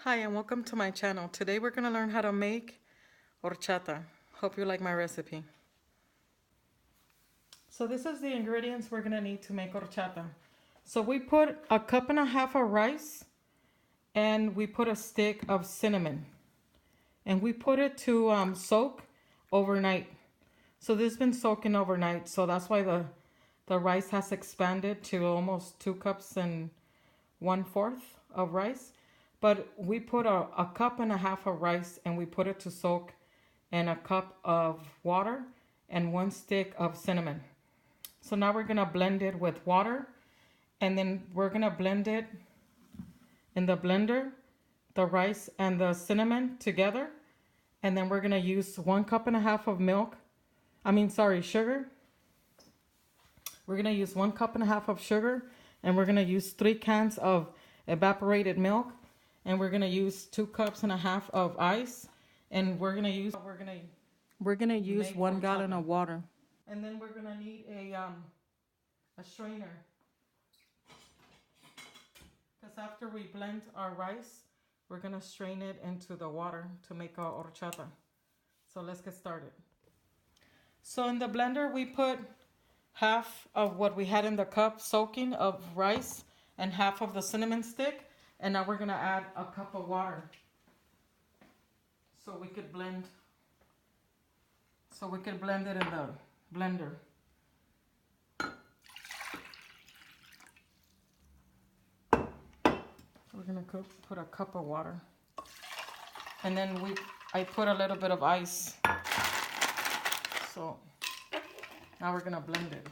Hi and welcome to my channel. Today we're going to learn how to make horchata. Hope you like my recipe. So this is the ingredients we're going to need to make horchata. So we put a cup and a half of rice and we put a stick of cinnamon. And we put it to soak overnight. So this has been soaking overnight. So that's why the rice has expanded to almost 2 cups and 1/4 of rice. But we put a cup and a half of rice and we put it to soak and a cup of water and 1 stick of cinnamon. So now we're gonna blend it with water and then we're gonna blend it in the blender, the rice and the cinnamon together. And then we're gonna use 1 cup and a half of sugar. We're gonna use 1 cup and a half of sugar and we're gonna use 3 cans of evaporated milk and we're gonna use 2 cups and a half of ice and we're gonna use 1 gallon of water. And then we're gonna need a strainer because after we blend our rice, we're gonna strain it into the water to make our horchata. So let's get started. So in the blender, we put half of what we had in the cup soaking of rice and half of the cinnamon stick. And now we're gonna add a cup of water so we could blend it in the blender. We're gonna put a cup of water. And then I put a little bit of ice. So now we're gonna blend it.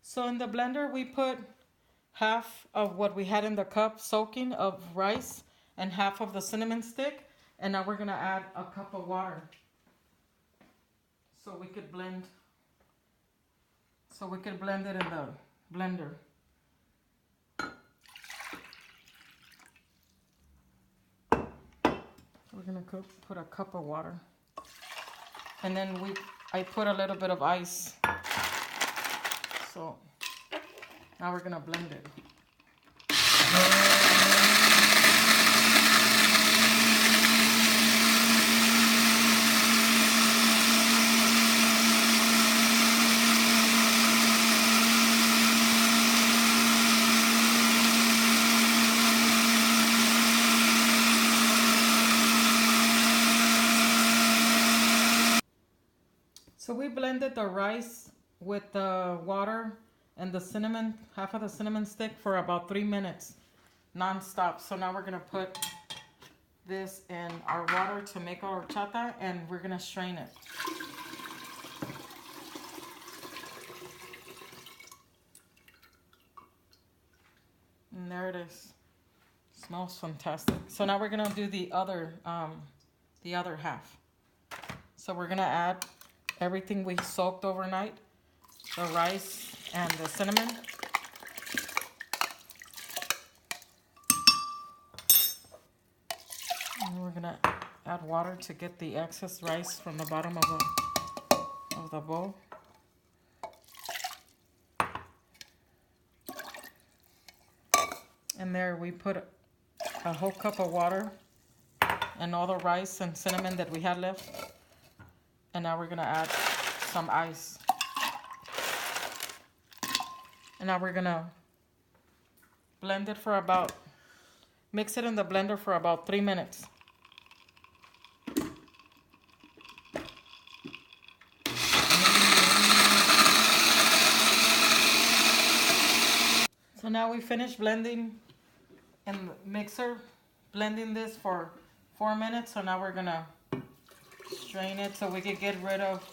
So in the blender, we put half of what we had in the cup soaking of rice and half of the cinnamon stick. And now we're gonna add a cup of water so we could blend it in the blender. We're gonna put a cup of water. And then I put a little bit of ice. So now we're gonna blend it. So we blended the rice with the water and the cinnamon, half of the cinnamon stick for about 3 minutes non-stop. So now we're gonna put this in our water to make our horchata and we're gonna strain it. And there it is. Smells fantastic. So now we're gonna do the other half. So we're gonna add everything we soaked overnight, the rice and the cinnamon. And we're gonna add water to get the excess rice from the bottom of the bowl. And there we put a whole cup of water and all the rice and cinnamon that we had left. And now we're gonna add some ice. And now we're gonna mix it in the blender for about 3 minutes. So now we finished blending in the mixer, blending this for 4 minutes. So now we're gonna strain it so we can get rid of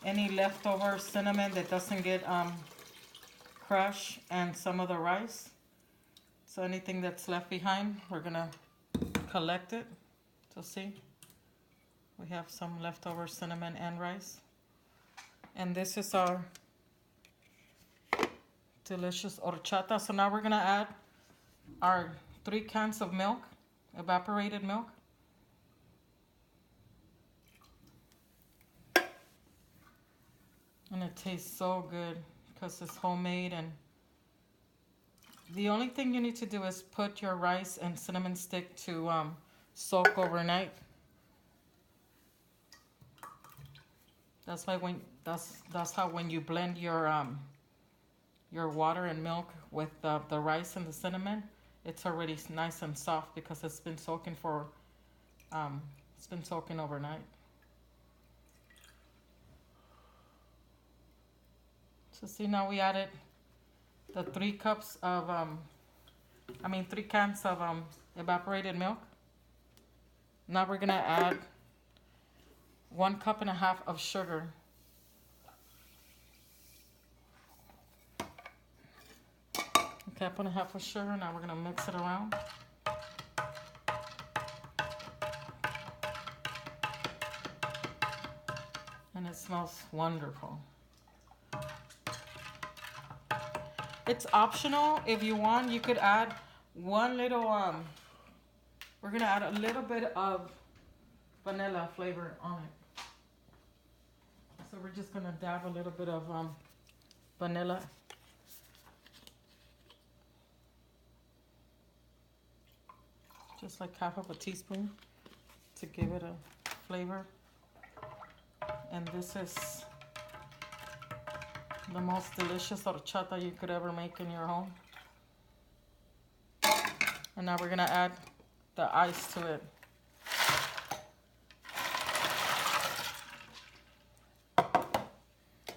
any leftover cinnamon that doesn't get crushed and some of the rice. So anything that's left behind, we're gonna collect it. So see, we have some leftover cinnamon and rice. And this is our delicious horchata. So now we're gonna add our 3 cans of milk, evaporated milk. And it tastes so good because it's homemade. And the only thing you need to do is put your rice and cinnamon stick to soak overnight. That's why that's how when you blend your water and milk with the rice and the cinnamon, it's already nice and soft because it's been soaking overnight. So see, now we added the 3 cans of evaporated milk. Now we're gonna add 1.5 cups of sugar. A cup and a half of sugar. Now we're gonna mix it around. And it smells wonderful. It's optional. If you want, you could add one little, we're gonna add a little bit of vanilla flavor on it. So we're just gonna dab a little bit of vanilla. Just like half of a teaspoon to give it a flavor. And this is the most delicious horchata you could ever make in your home. And now we're gonna add the ice to it.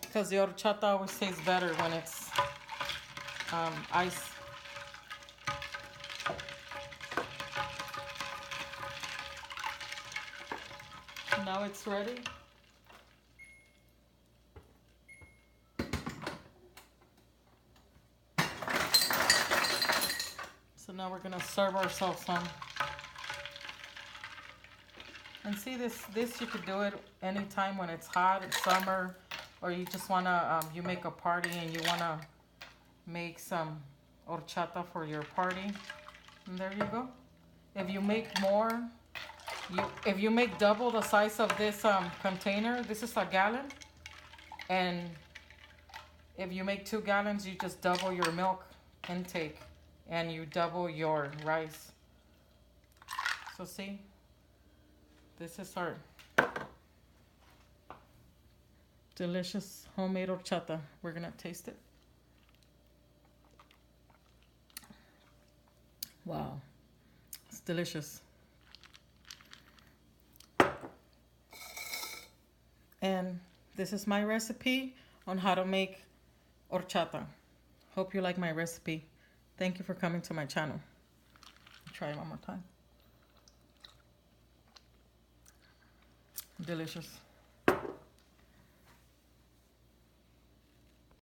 Because the horchata always tastes better when it's ice. Now it's ready. So now we're gonna serve ourselves some. And see, this you could do it anytime when it's hot, it's summer, or you just wanna you make a party and you wanna make some horchata for your party. And there you go. If you make more, if you make double the size of this container, this is a gallon, and if you make 2 gallons, you just double your milk intake and you double your rice. So see, this is our delicious homemade horchata. We're gonna taste it. Wow, it's delicious. And this is my recipe on how to make horchata. Hope you like my recipe. Thank you for coming to my channel. Try it one more time. Delicious.